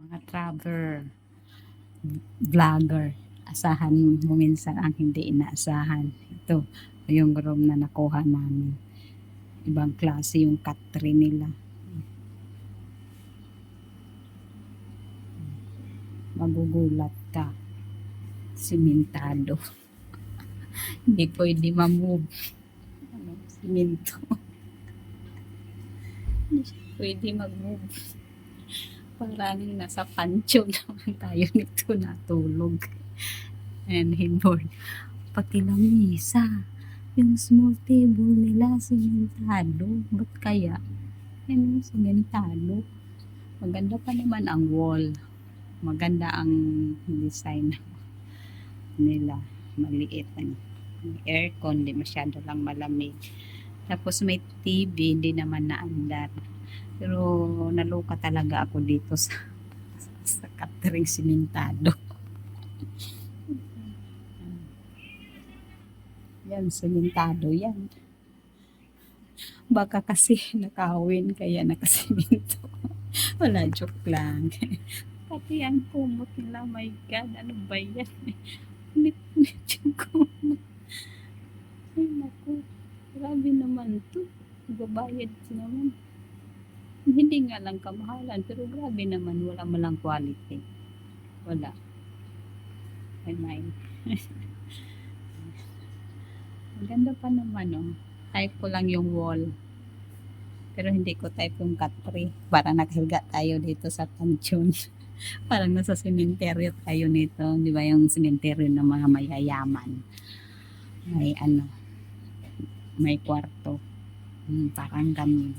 mga traveler, vlogger. Asahan mo minsan ang hindi inaasahan. Ito, yung room na nakuha namin. Ibang klase yung cut tree nila. Magugulat ka. Simentado. Hindi pwede ma-move. Simento. Hindi siya pwede mag-move. Parang nasa pancho naman tayo nito natulog. And headboard. Pati lamisa. Yung small table nila, simentado. Ba't kaya? Yan yung simentado. Maganda pa naman ang wall. Maganda ang design nila. Maliit. May aircon, di masyado lang malamig. Tapos may TV, hindi naman naandar. Pero naluka talaga ako dito sa catering simentado. Yan, simentado yan. Baka kasi nakawin kaya nakasimento. Wala, joke lang. Pati ang kumot nila, my God, ano ba yan? Nit-nit yung kumot. Ay, naku. Grabe naman to. Babayad naman. Hindi nga lang kamahalan, pero grabe naman, wala malang quality. Wala. Ay, mine. Maganda pa naman, oh. Type ko lang yung wall. Pero hindi ko type yung cut tree. Parang nakahiga tayo dito sa pansyon. Parang nasa sementeryo tayo nito. Di ba yung sementeryo ng mga mayayaman? May ano, may kwarto. Parang ganun.